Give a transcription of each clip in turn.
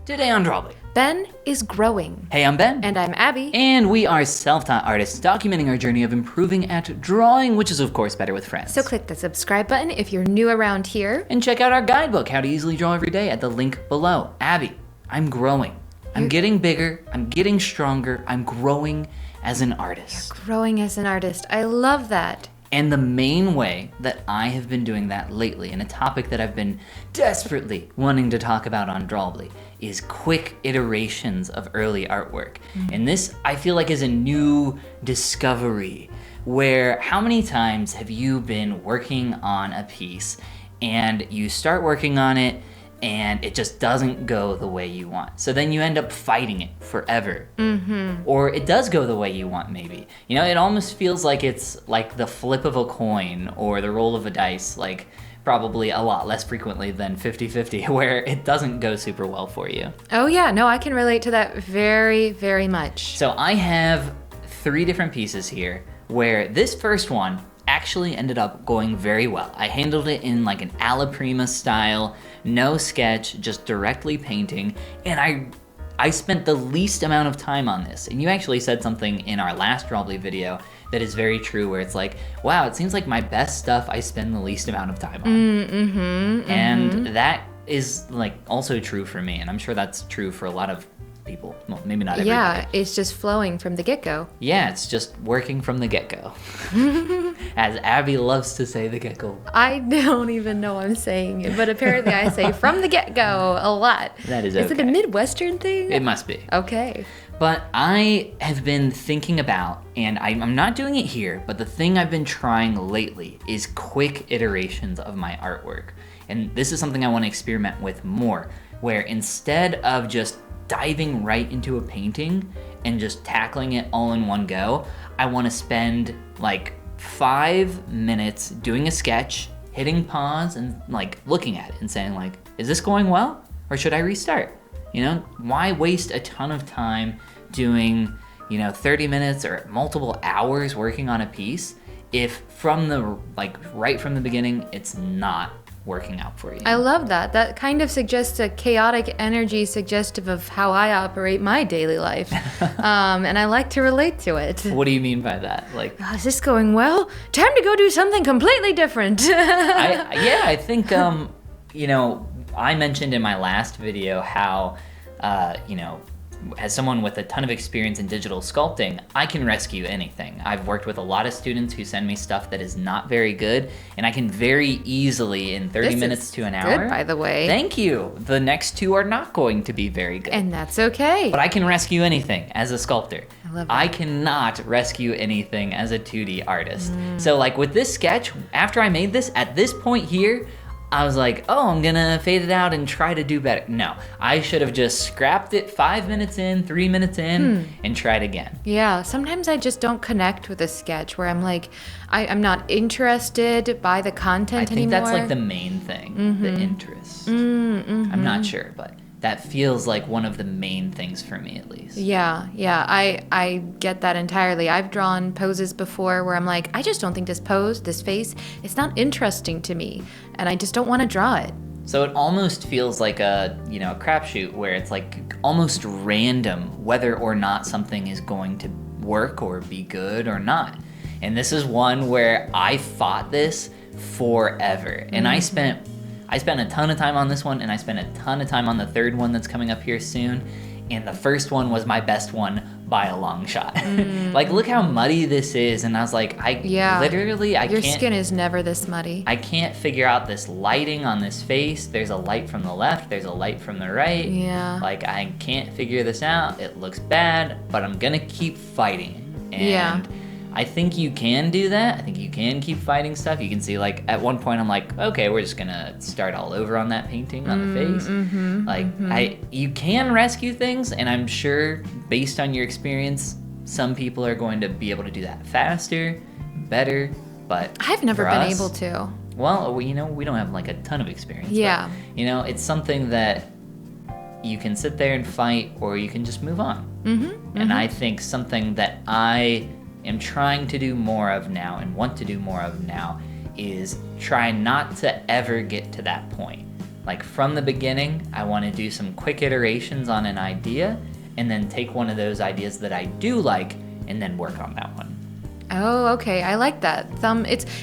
Today on Drawbli. Ben is growing. Hey, I'm Ben. And I'm Abby. And we are self-taught artists documenting our journey of improving at drawing, which is of course better with friends. So click the subscribe button if you're new around here. And check out our guidebook, How to Easily Draw Every Day, at the link below. Abby, I'm growing. I'm getting bigger. I'm getting stronger. I'm growing as an artist. Growing as an artist. I love that. And the main way that I have been doing that lately, and a topic that I've been desperately wanting to talk about on Drawbli, is quick iterations of early artwork. And this, I feel like, is a new discovery, where how many times have you been working on a piece and you start working on it and it just doesn't go the way you want. So then you end up fighting it forever. Or it does go the way you want, maybe. You know, it almost feels like it's like the flip of a coin or the roll of a dice, like probably a lot less frequently than 50-50, where it doesn't go super well for you. Oh yeah, no, I can relate to that very, very much. So I have 3 different pieces here, where this first one actually ended up going very well. I handled it in like an alla prima style, no sketch, just directly painting, and I spent the least amount of time on this. And you actually said something in our last Drawbli video that is very true, where it's like, wow, it seems like my best stuff I spend the least amount of time on. And that is like also true for me, and I'm sure that's true for a lot of people. Well, maybe not everybody. Yeah, it's just flowing from the get-go. Yeah, it's just working from the get-go. As Abby loves to say, the get-go. I don't even know I'm saying it, but apparently I say from the get-go a lot. That is okay. Is it a Midwestern thing? It must be. Okay. But I have been thinking about, and I'm not doing it here, but the thing I've been trying lately is quick iterations of my artwork. And this is something I want to experiment with more, where instead of just diving right into a painting and just tackling it all in one go, I want to spend like 5 minutes doing a sketch, hitting pause and like looking at it and saying like, is this going well or should I restart? You know, why waste a ton of time doing, 30 minutes or multiple hours working on a piece if from the right from the beginning it's not working out for you? I love that. That kind of suggests a chaotic energy suggestive of how I operate my daily life. And I like to relate to it. What do you mean by that? Like, oh, is this going well? Time to go do something completely different. I think, I mentioned in my last video how, as someone with a ton of experience in digital sculpting, I can rescue anything. I've worked with a lot of students who send me stuff that is not very good, and I can very easily, in 30 minutes to an hour. Good, by the way. Thank you. The next 2 are not going to be very good. And that's okay. But I can rescue anything as a sculptor. I love that. I cannot rescue anything as a 2D artist. So like with this sketch, after I made this, at this point here, I was like, oh, I'm gonna fade it out and try to do better. No, I should have just scrapped it 5 minutes in, 3 minutes in, and tried again. Yeah, sometimes I just don't connect with a sketch where I'm like, I'm not interested by the content anymore. I think that's like the main thing, the interest. I'm not sure, but that feels like one of the main things for me, at least. Yeah, I get that entirely. I've drawn poses before where I'm like, I just don't think this pose, this face, it's not interesting to me, and I just don't want to draw it. So it almost feels like a crapshoot where it's like almost random whether or not something is going to work or be good or not. And this is one where I fought this forever, and I spent a ton of time on this one, and I spent a ton of time on the third one that's coming up here soon. And the first one was my best one by a long shot. Like, look how muddy this is. And I was like, your skin is never this muddy. I can't figure out this lighting on this face. There's a light from the left, there's a light from the right. Yeah. Like, I can't figure this out. It looks bad, but I'm gonna keep fighting it. And I think you can do that. I think you can keep fighting stuff. You can see, like, at one point I'm like, okay, we're just gonna start all over on that painting on the face. You can rescue things, and I'm sure based on your experience, some people are going to be able to do that faster, better, but I've never been able to. Well, we don't have like a ton of experience. Yeah. But, it's something that you can sit there and fight, or you can just move on. And I think something that I am trying to do more of now and want to do more of now is try not to ever get to that point Like from the beginning, I want to do some quick iterations on an idea and then take one of those ideas that I do like and then work on that one. Oh, okay. I like that.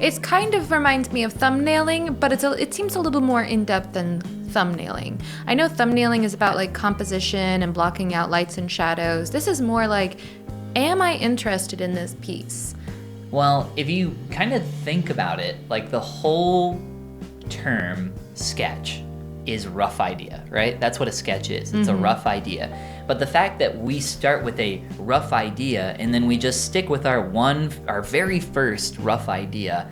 It's kind of reminds me of thumbnailing, but it seems a little more in-depth than thumbnailing. I know thumbnailing is about like composition and blocking out lights and shadows. This is more like, am I interested in this piece? Well, if you kind of think about it, like the whole term sketch is rough idea, right? That's what a sketch is. It's a rough idea. But the fact that we start with a rough idea and then we just stick with our very first rough idea,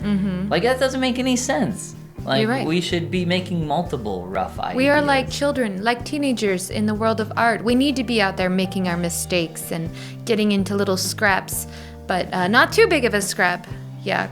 like that doesn't make any sense. Like, You're right. We should be making multiple rough ideas. We are like children, like teenagers in the world of art. We need to be out there making our mistakes and getting into little scraps, but not too big of a scrap. Yeah,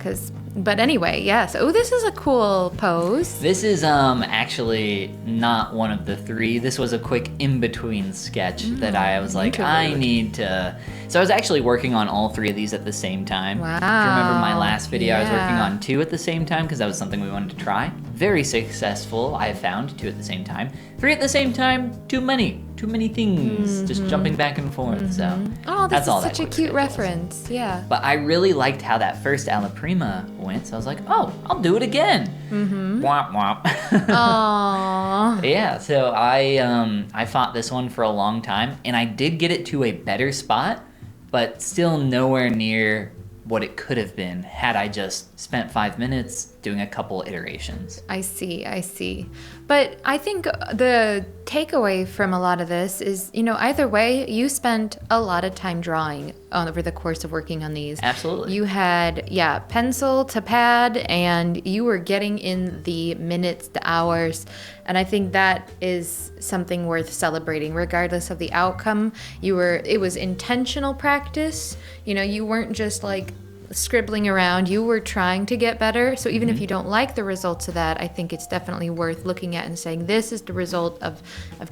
but anyway, yes. Oh, this is a cool pose. This is actually not one of the three. This was a quick in-between sketch that I was like, I need to... So I was actually working on all three of these at the same time. Wow. If you remember my last video, I was working Yeah. on two at the same time because that was something we wanted to try. Very successful, I found, two at the same time. Three at the same time, too many things, just jumping back and forth. So Oh, this that's is all such that a quick cute sketch was. reference. Yeah. But I really liked how that first Alla Prima went, so I was like, oh, I'll do it again. Womp womp. Aww. Yeah, so I fought this one for a long time, and I did get it to a better spot, but still nowhere near what it could have been had I just spent 5 minutes doing a couple iterations. I see. But I think the takeaway from a lot of this is, either way, you spent a lot of time drawing over the course of working on these. Absolutely. You had, pencil to pad, and you were getting in the minutes, the hours. And I think that is something worth celebrating, regardless of the outcome. It was intentional practice. You weren't just like scribbling around. You were trying to get better. So even if you don't like the results of that, I think it's definitely worth looking at and saying, this is the result of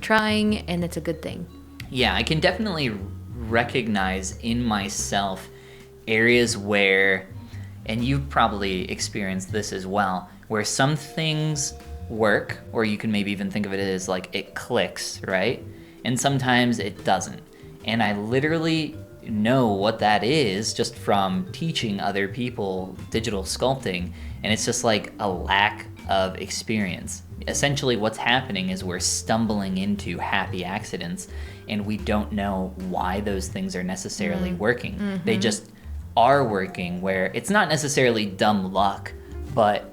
trying, and it's a good thing. Yeah, I can definitely recognize in myself areas where, and you've probably experienced this as well, where some things work, or you can maybe even think of it as like it clicks, right? And sometimes it doesn't. And I literally know what that is just from teaching other people digital sculpting, and it's just like a lack of experience. Essentially what's happening is we're stumbling into happy accidents, and we don't know why those things are necessarily working. They just are working, where it's not necessarily dumb luck, but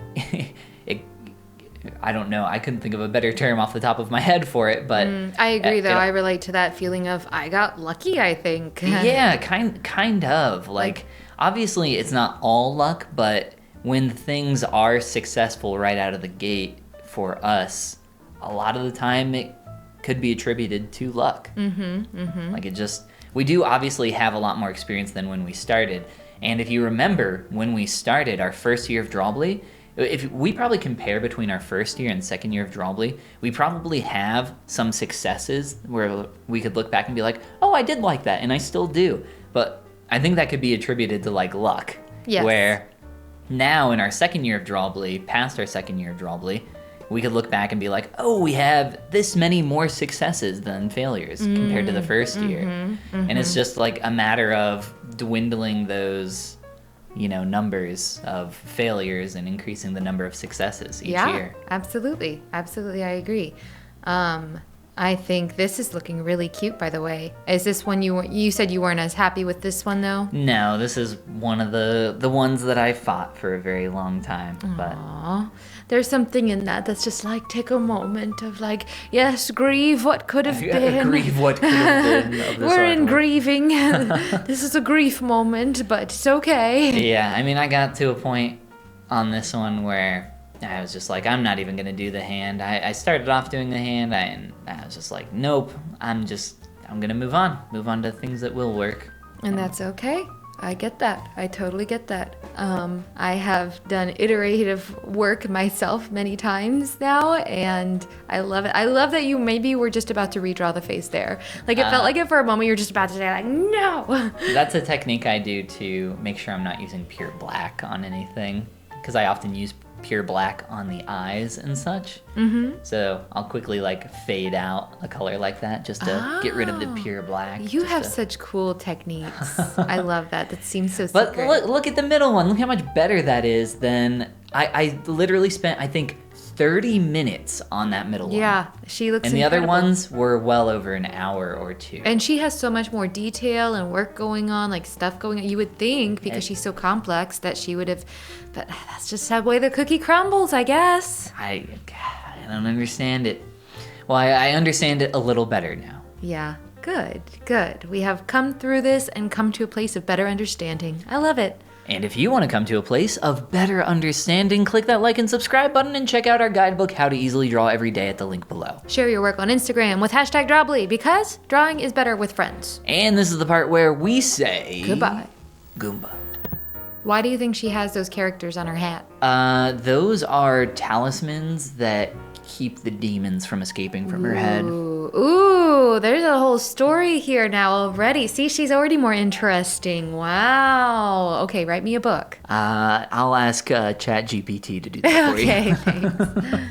I don't know. I couldn't think of a better term off the top of my head for it, but I agree, though. I relate to that feeling of I got lucky, I think. Yeah, kind of. Like, obviously, it's not all luck, but when things are successful right out of the gate for us, a lot of the time it could be attributed to luck. Like, we do obviously have a lot more experience than when we started. And if you remember, when we started our first year of Drawbli, if we probably compare between our first year and second year of Drawbli, we probably have some successes where we could look back and be like, oh, I did like that, and I still do. But I think that could be attributed to like luck. Yes. Where now in our second year of Drawbli, past our second year of Drawbli, we could look back and be like, oh, we have this many more successes than failures compared to the first year. And it's just like a matter of dwindling those numbers of failures and increasing the number of successes each year. Absolutely, I agree. I think this is looking really cute, by the way. Is this one you said you weren't as happy with this one, though? No, this is one of the ones that I fought for a very long time. But Aww. There's something in that that's just like, take a moment of like, yes, grieve what could have been. Grieve what could have been. Of this We're in artwork. grieving. This is a grief moment, but it's okay. Yeah, I mean, I got to a point on this one where I was just like, I'm not even going to do the hand. I started off doing the hand, and I was just like, nope, I'm going to move on to things that will work. And that's okay. I get that. I totally get that. I have done iterative work myself many times now, and I love it. I love that you maybe were just about to redraw the face there. Like, it felt like it for a moment. You were just about to say, like, no. That's a technique I do to make sure I'm not using pure black on anything, because I often use pure black on the eyes and such. Mm-hmm. So I'll quickly like fade out a color like that just to get rid of the pure black. You have such cool techniques. I love that. That seems so But secret. look at the middle one. Look how much better that is than I literally spent, I think, 30 minutes on that middle one. Yeah, she looks And the incredible. other ones were well over an hour or two. And she has so much more detail and work going on, like stuff going on. You would think, because she's so complex, that she would have, but that's just the way the cookie crumbles, I guess. I don't understand it. Well, I understand it a little better now. Yeah, good. We have come through this and come to a place of better understanding. I love it. And if you want to come to a place of better understanding, click that like and subscribe button and check out our guidebook, How to Easily Draw Every Day, at the link below. Share your work on Instagram with hashtag Drawbli, because drawing is better with friends. And this is the part where we say... Goodbye. Goomba. Why do you think she has those characters on her hat? Those are talismans that keep the demons from escaping from her head. Ooh, there's a whole story here now already. See, she's already more interesting. Wow. Okay, write me a book. I'll ask ChatGPT to do that for you. Okay, thanks.